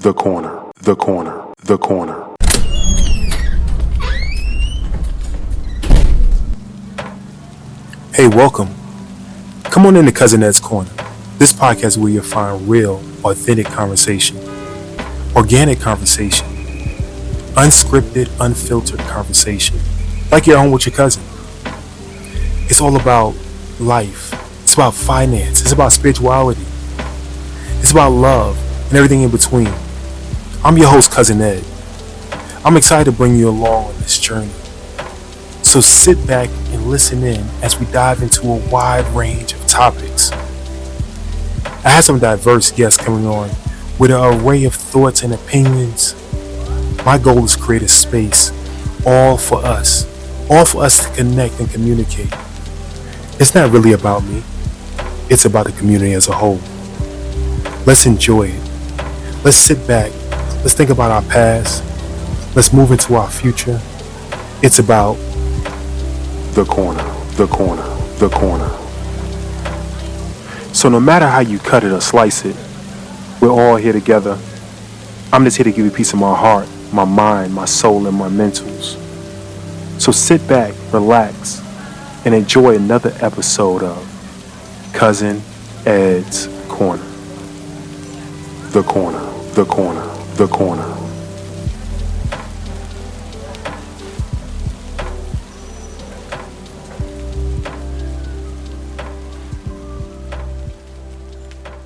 The corner, the corner, the corner. Hey, welcome. Come on into Cousin Ed's Corner. This podcast is where you'll find real, authentic conversation, organic conversation, unscripted, unfiltered conversation, like you're home with your cousin. It's all about life. It's about finance. It's about spirituality. It's about love and everything in between. I'm your host, Cousin Ed. I'm excited to bring you along on this journey. So sit back and listen in as we dive into a wide range of topics. I have some diverse guests coming on with an array of thoughts and opinions. My goal is to create a space all for us to connect and communicate. It's not really about me. It's about the community as a whole. Let's enjoy it. Let's sit back. Let's think about our past. Let's move into our future. It's about The corner, the corner, the corner. So no matter how you cut it or slice it, we're all here together. I'm just here to give you a piece of my heart, my mind, my soul, and my mentals. So sit back, relax, and enjoy another episode of Cousin Ed's Corner. The corner, the corner, the corner.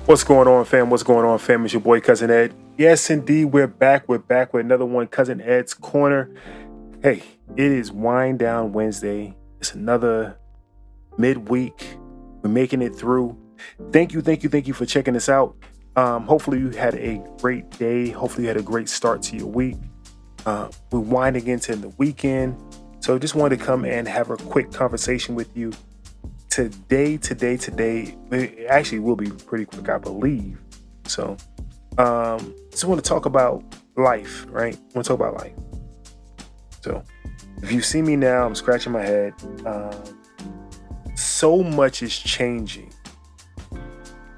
What's going on, fam? What's going on, fam? It's your boy, Cousin Ed. Yes, indeed, we're back. We're back with another one, Cousin Ed's Corner. Hey, it is Wind Down Wednesday. It's another midweek. We're making it through. Thank you for checking us out. Hopefully you had a great day. Hopefully you had a great start to your week. We're winding into the weekend. So just wanted to come and have a quick conversation with you. Today, it actually will be pretty quick, I believe. So, just want to talk about life, right? I want to talk about life. So, if you see me now, I'm scratching my head. So much is changing.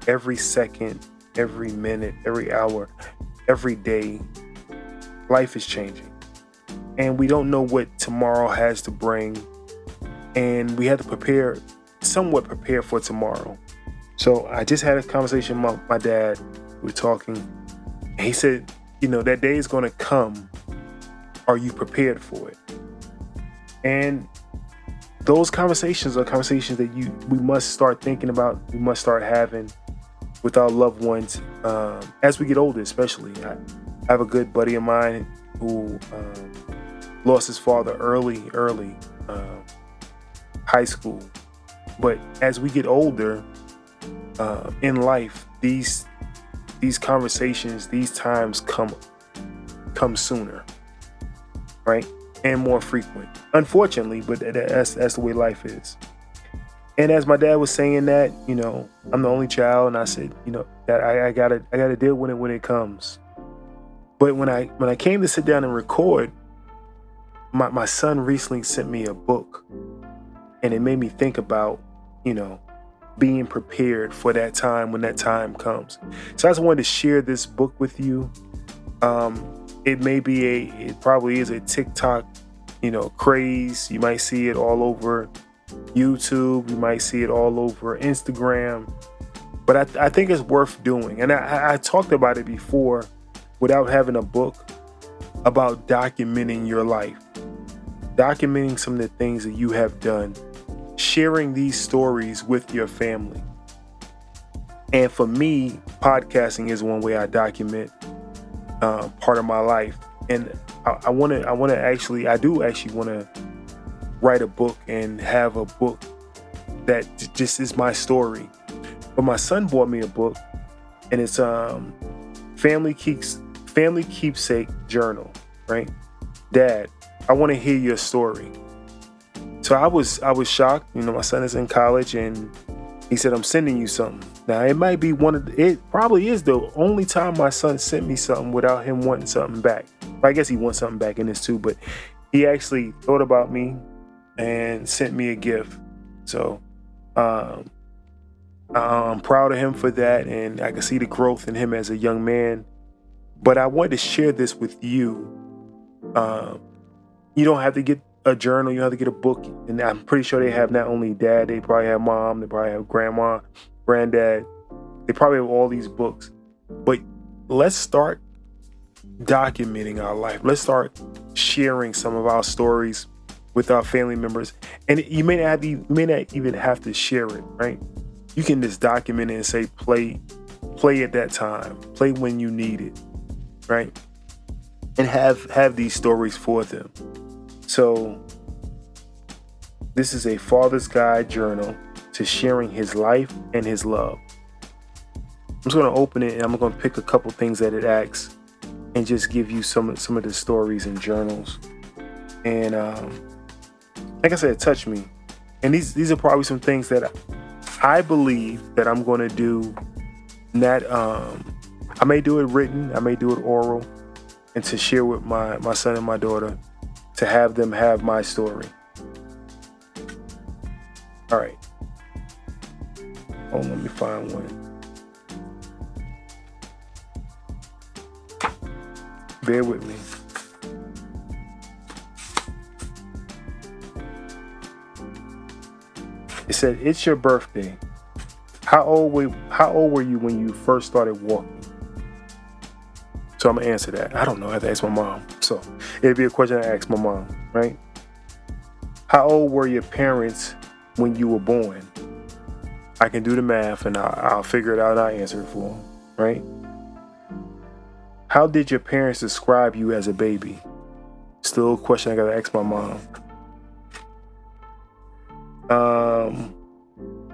Every second, every minute, every hour, every day, life is changing. And we don't know what tomorrow has to bring. And we have to somewhat prepare for tomorrow. So I just had a conversation with my dad. We were talking, and he said, that day is going to come. Are you prepared for it? And those conversations are conversations that we must start thinking about. We must start having with our loved ones as we get older, especially. I have a good buddy of mine who lost his father early high school. But as we get older in life, these conversations, these times come sooner, right? And more frequent, unfortunately. But that's the way life is. And as my dad was saying that, I'm the only child, and I said, that I gotta deal with it when it comes. But when I came to sit down and record, my son recently sent me a book, and it made me think about being prepared for that time when that time comes. So I just wanted to share this book with you. It probably is a TikTok, craze. You might see it all over YouTube. You might see it all over Instagram. But I think it's worth doing. And I talked about it before without having a book about documenting your life, documenting some of the things that you have done, sharing these stories with your family. And for me, podcasting is one way I document part of my life. And I do actually want to write a book and have a book that just is my story. But my son bought me a book, and it's Family Keepsake Journal, right? Dad, I want to hear your story. So I was shocked. My son is in college, and he said, I'm sending you something. Now, it probably is the only time my son sent me something without him wanting something back. I guess he wants something back in this too, but he actually thought about me and sent me a gift. So I'm proud of him for that, and I can see the growth in him as a young man. But I wanted to share this with you. You don't have to get a journal. You don't have to get a book. And I'm pretty sure they have not only dad, they probably have mom, they probably have grandma, granddad. They probably have all these books. But let's start documenting our life. Let's start sharing some of our stories with our family members. And you may not even have to share it, right? You can just document it and say, play at that time, play when you need it, right? And have these stories for them. So this is a father's guide journal to sharing his life and his love. I'm just going to open it and I'm going to pick a couple things that it asks and just give you some of the stories and journals. And like I said, it touched me. And these are probably some things that I believe that I'm going to do. Not I may do it written, I may do it oral, and to share with my son and my daughter, to have them have my story. All right. Hold on, let me find one. Bear with me. It said, "It's your birthday. How old were you when you first started walking?" So I'm gonna answer that. I don't know. I have to ask my mom. So it'd be a question I ask my mom, right? How old were your parents when you were born? I can do the math and I'll figure it out and I'll answer it for them, right? How did your parents describe you as a baby? Still a question I gotta ask my mom.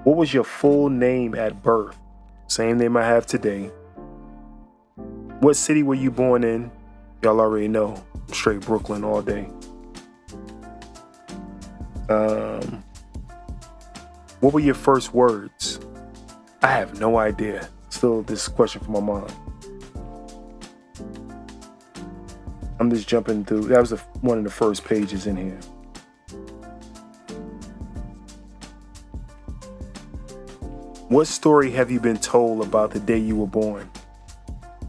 What was your full name at birth? Same name I have today. What city were you born in? Y'all already know. Straight Brooklyn all day. What were your first words? I have no idea. Still this question for my mom. I'm just jumping through. That was one of the first pages in here. What story have you been told about the day you were born?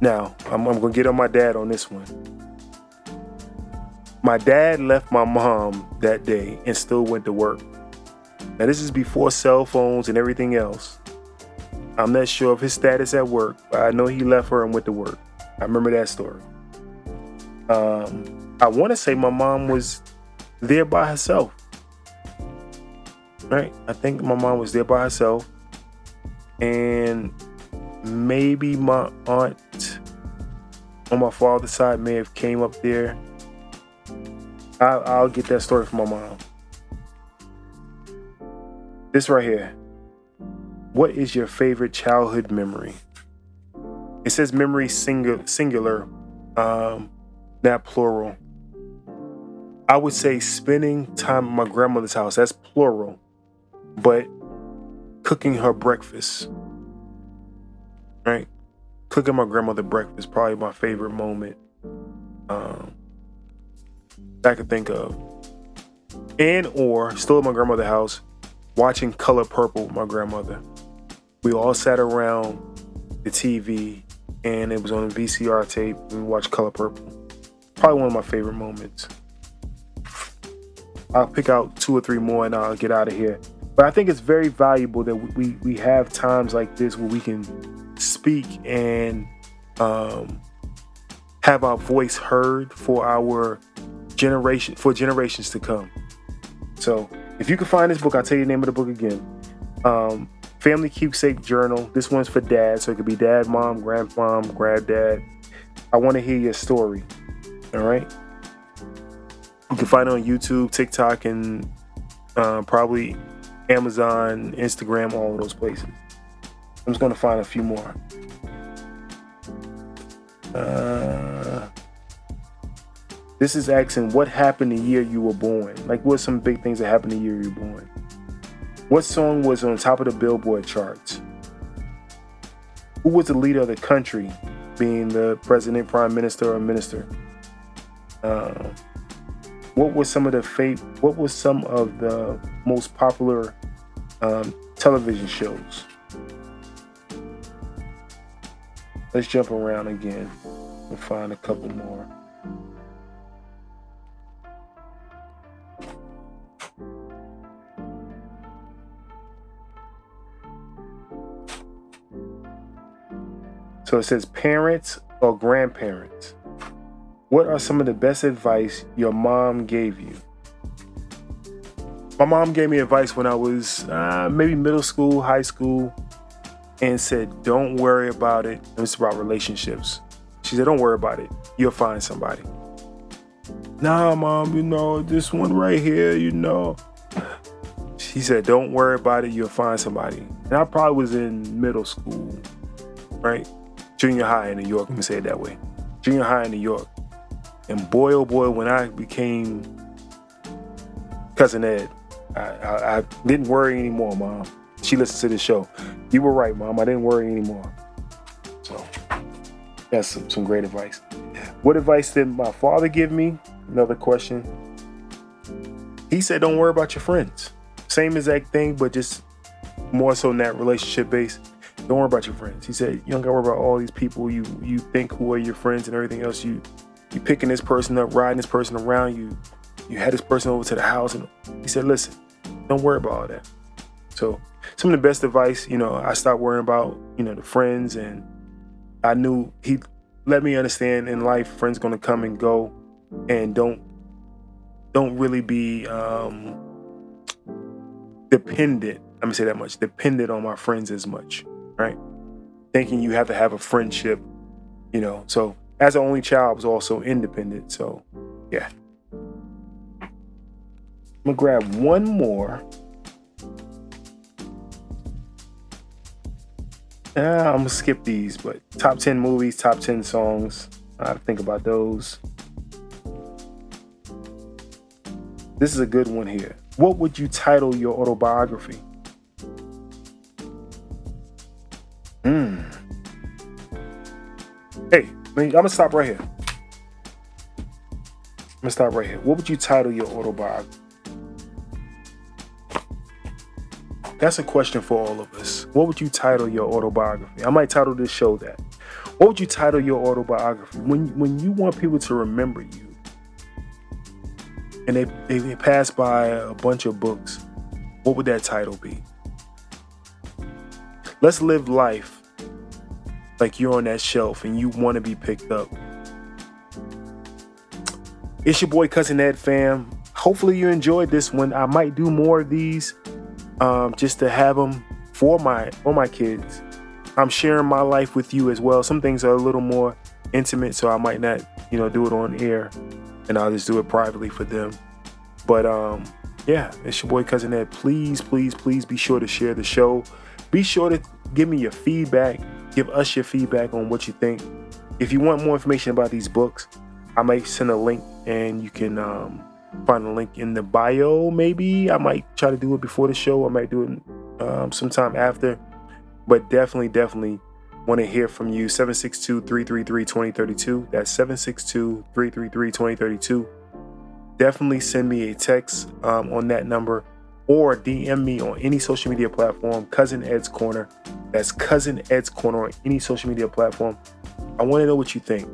Now, I'm going to get on my dad on this one. My dad left my mom that day and still went to work. Now, this is before cell phones and everything else. I'm not sure of his status at work, but I know he left her and went to work. I remember that story. I want to say my mom was there by herself. Right? I think my mom was there by herself. And maybe my aunt on my father's side may have came up there. I'll get that story from my mom. This right here. What is your favorite childhood memory? It says memory singular, not plural. I would say spending time at my grandmother's house. That's plural. But cooking her breakfast, right? Cooking my grandmother breakfast, probably my favorite moment I could think of. And or still at my grandmother's house, watching Color Purple with my grandmother. We all sat around the TV and it was on a VCR tape and we watched Color Purple. Probably one of my favorite moments. I'll pick out 2 or 3 more and I'll get out of here. But I think it's very valuable that we have times like this where we can speak and have our voice heard for our generation, for generations to come. So if you can find this book, I'll tell you the name of the book again. Family Keepsake Journal. This one's for dad, so it could be dad, mom, grandmom, granddad. I want to hear your story. All right. You can find it on YouTube, TikTok, and probably Amazon, Instagram, all of those places. I'm just going to find a few more. This is asking, what happened the year you were born? Like, what's some big things that happened the year you were born? What song was on top of the Billboard charts? Who was the leader of the country, being the president, prime minister, or minister? What was some of the most popular television shows? Let's jump around again. We'll find a couple more. So it says, parents or grandparents, what are some of the best advice your mom gave you? My mom gave me advice when I was maybe middle school, high school, and said, don't worry about it. And it's about relationships. She said, don't worry about it. You'll find somebody. Nah, Mom, this one right here, She said, don't worry about it. You'll find somebody. And I probably was in middle school, right? Junior high in New York. Let me say it that way. Junior high in New York. And boy, oh boy, when I became Cousin Ed, I didn't worry anymore, Mom. She listened to the show. You were right, Mom. I didn't worry anymore. So that's some great advice. What advice did my father give me? Another question. He said, don't worry about your friends. Same exact thing, but just more so in that relationship base. Don't worry about your friends. He said, you don't got to worry about all these people you think who are your friends and everything else. You picking this person up, riding this person around. You had this person over to the house. And he said, listen, don't worry about all that. So some of the best advice, I stopped worrying about, the friends, and I knew he let me understand in life, friends going to come and go, and don't really be dependent. Let me say that much, dependent on my friends as much, right? Thinking you have to have a friendship, so as an only child, I was also independent. So yeah. I'm gonna grab one more. I'm gonna skip these, but top 10 movies, top 10 songs. I have to think about those. This is a good one here. What would you title your autobiography? Hey, I'm gonna stop right here. What would you title your autobiography? That's a question for all of us. What would you title your autobiography? I might title this show that. What would you title your autobiography? When you want people to remember you, and they pass by a bunch of books, what would that title be? Let's live life like you're on that shelf and you want to be picked up. It's your boy Cousin Ed, fam. Hopefully you enjoyed this one. I might do more of these. Just to have them for my kids. I'm sharing my life with you as well. Some things are a little more intimate, so I might not, do it on air, and I'll just do it privately for them. But yeah, it's your boy Cousin Ed. Please, please, please be sure to share the show. Be sure to give me your feedback. Give us your feedback on what you think. If you want more information about these books, I might send a link, and you can find a link in the bio. Maybe I might try to do it before the show. I might do it sometime after, but definitely want to hear from you. 762-333-2032. That's 762-333-2032. Definitely send me a text on that number, or DM me on any social media platform. Cousin Ed's Corner. That's Cousin Ed's Corner on any social media platform. I want to know what you think.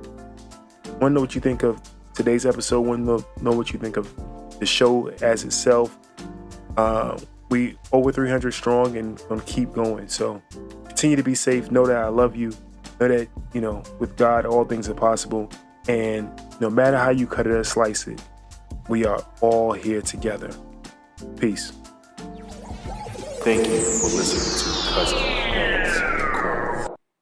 I want to know what you think of today's episode. Want to know what you think of the show as itself. We over 300 strong and gonna keep going. So continue to be safe. Know that I love you. Know that, with God, all things are possible. And no matter how you cut it or slice it, we are all here together. Peace. Thank you for listening to Cousin Ed's Corner.